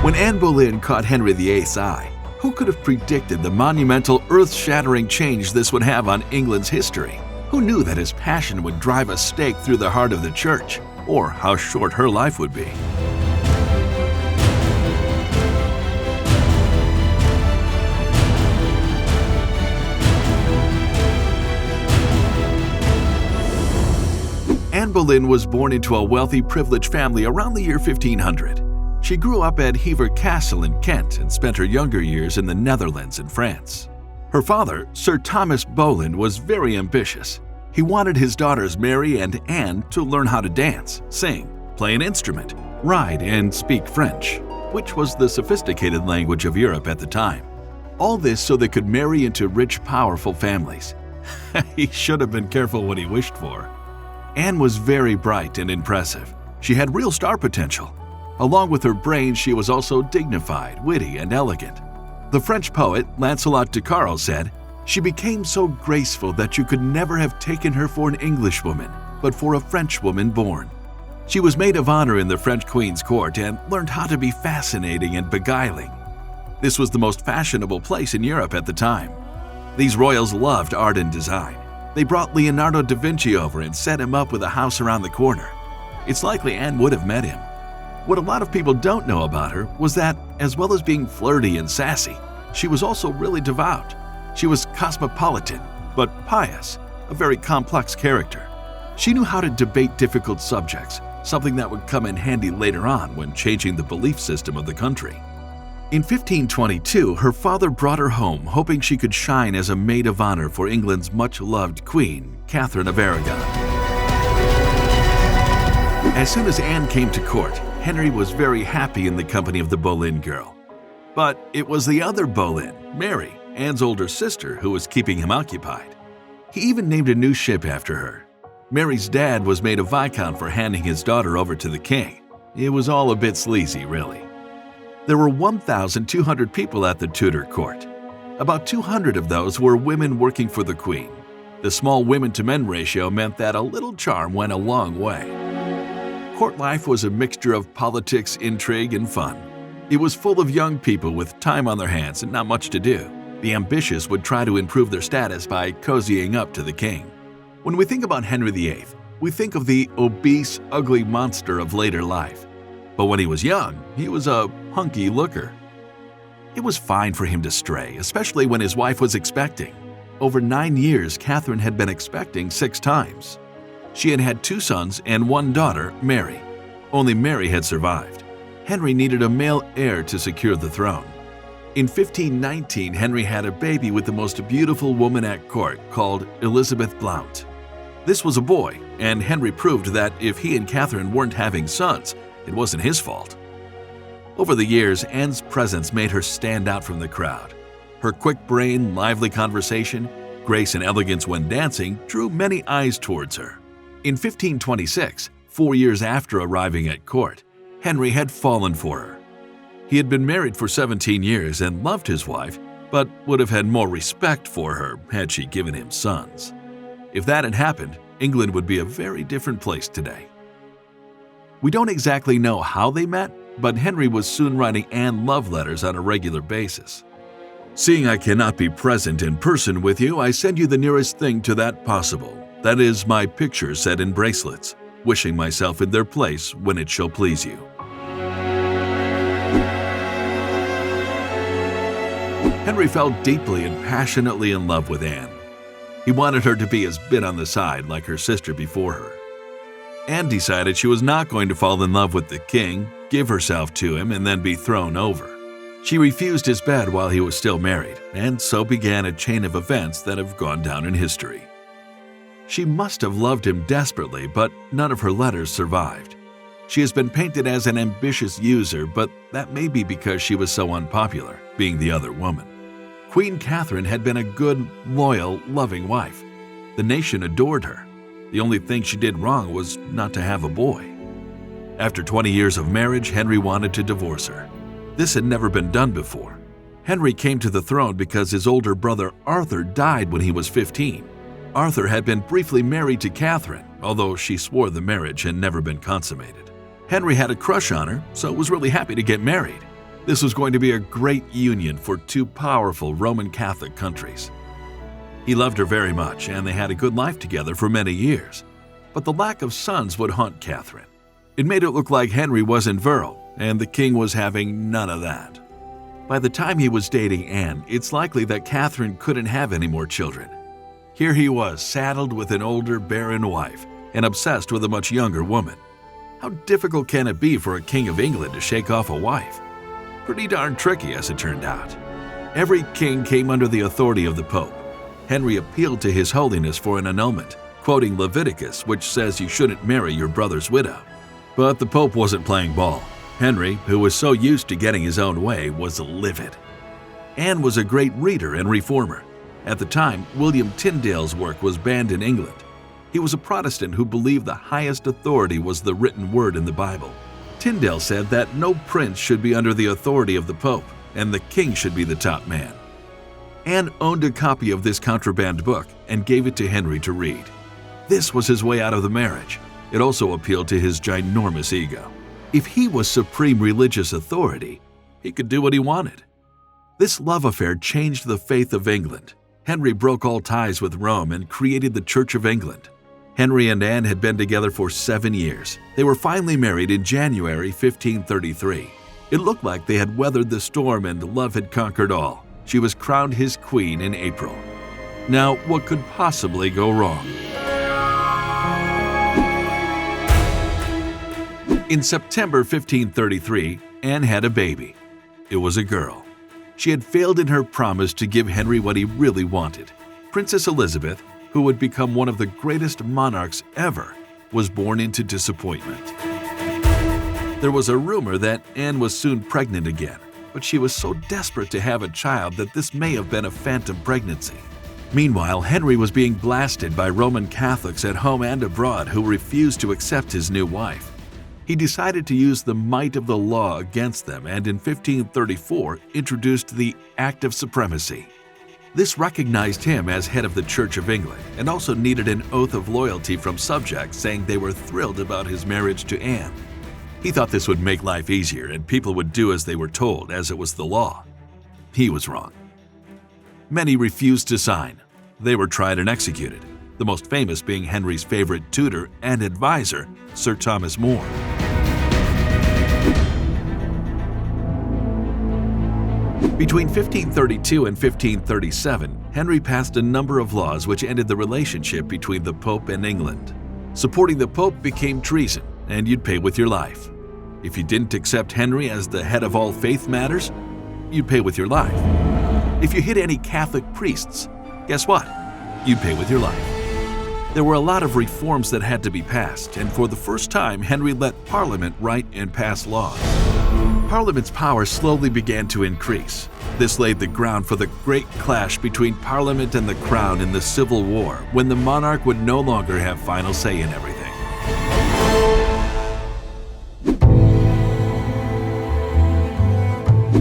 When Anne Boleyn caught Henry VIII's eye, who could have predicted the monumental, earth-shattering change this would have on England's history? Who knew that his passion would drive a stake through the heart of the church, or how short her life would be? Anne Boleyn was born into a wealthy, privileged family around the year 1500. She grew up at Hever Castle in Kent and spent her younger years in the Netherlands and France. Her father, Sir Thomas Boleyn, was very ambitious. He wanted his daughters Mary and Anne to learn how to dance, sing, play an instrument, ride, and speak French, which was the sophisticated language of Europe at the time. All this so they could marry into rich, powerful families. He should have been careful what he wished for. Anne was very bright and impressive. She had real star potential. Along with her brains, she was also dignified, witty, and elegant. The French poet Lancelot de Caro said, "She became so graceful that you could never have taken her for an Englishwoman, but for a Frenchwoman born." She was maid of honor in the French queen's court and learned how to be fascinating and beguiling. This was the most fashionable place in Europe at the time. These royals loved art and design. They brought Leonardo da Vinci over and set him up with a house around the corner. It's likely Anne would have met him. What a lot of people don't know about her was that, as well as being flirty and sassy, she was also really devout. She was cosmopolitan, but pious, a very complex character. She knew how to debate difficult subjects, something that would come in handy later on when changing the belief system of the country. In 1522, her father brought her home, hoping she could shine as a maid of honor for England's much-loved queen, Catherine of Aragon. As soon as Anne came to court, Henry was very happy in the company of the Boleyn girl. But it was the other Boleyn, Mary, Anne's older sister, who was keeping him occupied. He even named a new ship after her. Mary's dad was made a viscount for handing his daughter over to the king. It was all a bit sleazy, really. There were 1,200 people at the Tudor court. About 200 of those were women working for the queen. The small women-to-men ratio meant that a little charm went a long way. Court life was a mixture of politics, intrigue, and fun. It was full of young people with time on their hands and not much to do. The ambitious would try to improve their status by cozying up to the king. When we think about Henry VIII, we think of the obese, ugly monster of later life. But when he was young, he was a hunky looker. It was fine for him to stray, especially when his wife was expecting. Over 9 years, Catherine had been expecting 6 times. She had had 2 sons and 1 daughter, Mary. Only Mary had survived. Henry needed a male heir to secure the throne. In 1519, Henry had a baby with the most beautiful woman at court called Elizabeth Blount. This was a boy, and Henry proved that if he and Catherine weren't having sons, it wasn't his fault. Over the years, Anne's presence made her stand out from the crowd. Her quick brain, lively conversation, grace and elegance when dancing drew many eyes towards her. In 1526, 4 years after arriving at court, Henry had fallen for her. He had been married for 17 years and loved his wife, but would have had more respect for her had she given him sons. If that had happened, England would be a very different place today. We don't exactly know how they met, but Henry was soon writing Anne love letters on a regular basis. "Seeing I cannot be present in person with you, I send you the nearest thing to that possible. That is my picture set in bracelets, wishing myself in their place when it shall please you." Henry fell deeply and passionately in love with Anne. He wanted her to be his bit on the side like her sister before her. Anne decided she was not going to fall in love with the king, give herself to him, and then be thrown over. She refused his bed while he was still married, and so began a chain of events that have gone down in history. She must have loved him desperately, but none of her letters survived. She has been painted as an ambitious user, but that may be because she was so unpopular, being the other woman. Queen Catherine had been a good, loyal, loving wife. The nation adored her. The only thing she did wrong was not to have a boy. After 20 years of marriage, Henry wanted to divorce her. This had never been done before. Henry came to the throne because his older brother Arthur died when he was 15. Arthur had been briefly married to Catherine, although she swore the marriage had never been consummated. Henry had a crush on her, so was really happy to get married. This was going to be a great union for two powerful Roman Catholic countries. He loved her very much, and they had a good life together for many years. But the lack of sons would haunt Catherine. It made it look like Henry wasn't virile, and the king was having none of that. By the time he was dating Anne, it's likely that Catherine couldn't have any more children. Here he was, saddled with an older, barren wife, and obsessed with a much younger woman. How difficult can it be for a king of England to shake off a wife? Pretty darn tricky, as it turned out. Every king came under the authority of the Pope. Henry appealed to His Holiness for an annulment, quoting Leviticus, which says you shouldn't marry your brother's widow. But the Pope wasn't playing ball. Henry, who was so used to getting his own way, was livid. Anne was a great reader and reformer. At the time, William Tyndale's work was banned in England. He was a Protestant who believed the highest authority was the written word in the Bible. Tyndale said that no prince should be under the authority of the Pope, and the king should be the top man. Anne owned a copy of this contraband book and gave it to Henry to read. This was his way out of the marriage. It also appealed to his ginormous ego. If he was supreme religious authority, he could do what he wanted. This love affair changed the faith of England. Henry broke all ties with Rome and created the Church of England. Henry and Anne had been together for 7 years. They were finally married in January 1533. It looked like they had weathered the storm and love had conquered all. She was crowned his queen in April. Now, what could possibly go wrong? In September 1533, Anne had a baby. It was a girl. She had failed in her promise to give Henry what he really wanted. Princess Elizabeth, who would become one of the greatest monarchs ever, was born into disappointment. There was a rumor that Anne was soon pregnant again, but she was so desperate to have a child that this may have been a phantom pregnancy. Meanwhile, Henry was being blasted by Roman Catholics at home and abroad who refused to accept his new wife. He decided to use the might of the law against them and in 1534 introduced the Act of Supremacy. This recognized him as head of the Church of England and also needed an oath of loyalty from subjects saying they were thrilled about his marriage to Anne. He thought this would make life easier and people would do as they were told, as it was the law. He was wrong. Many refused to sign. They were tried and executed, the most famous being Henry's favorite tutor and advisor, Sir Thomas More. Between 1532 and 1537, Henry passed a number of laws which ended the relationship between the Pope and England. Supporting the Pope became treason, and you'd pay with your life. If you didn't accept Henry as the head of all faith matters, you'd pay with your life. If you hit any Catholic priests, guess what? You'd pay with your life. There were a lot of reforms that had to be passed, and for the first time, Henry let Parliament write and pass laws. Parliament's power slowly began to increase. This laid the ground for the great clash between Parliament and the Crown in the Civil War, when the monarch would no longer have final say in everything.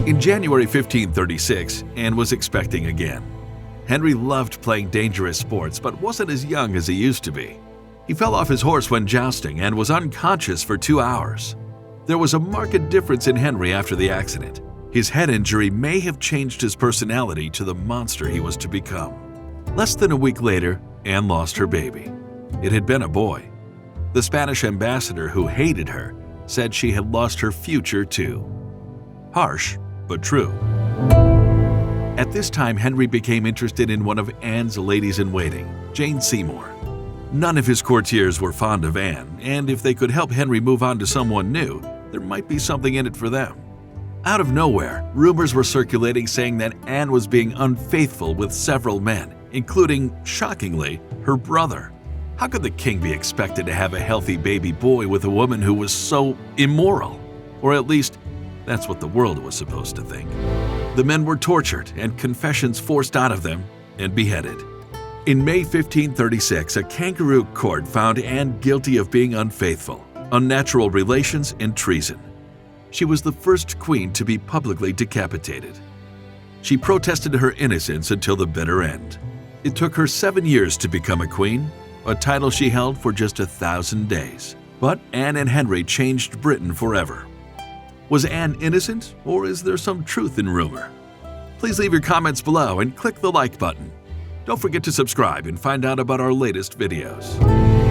In January 1536, Anne was expecting again. Henry loved playing dangerous sports, but wasn't as young as he used to be. He fell off his horse when jousting and was unconscious for 2 hours. There was a marked difference in Henry after the accident. His head injury may have changed his personality to the monster he was to become. Less than a week later, Anne lost her baby. It had been a boy. The Spanish ambassador, who hated her, said she had lost her future too. Harsh, but true. At this time, Henry became interested in one of Anne's ladies-in-waiting, Jane Seymour. None of his courtiers were fond of Anne, and if they could help Henry move on to someone new, there might be something in it for them. Out of nowhere, rumors were circulating saying that Anne was being unfaithful with several men, including, shockingly, her brother. How could the king be expected to have a healthy baby boy with a woman who was so immoral? Or at least, that's what the world was supposed to think. The men were tortured and confessions forced out of them and beheaded. In May 1536, a kangaroo court found Anne guilty of being unfaithful, unnatural relations, and treason. She was the first queen to be publicly decapitated. She protested her innocence until the bitter end. It took her 7 years to become a queen, a title she held for just 1,000 days. But Anne and Henry changed Britain forever. Was Anne innocent, or is there some truth in rumor? Please leave your comments below and click the like button. Don't forget to subscribe and find out about our latest videos.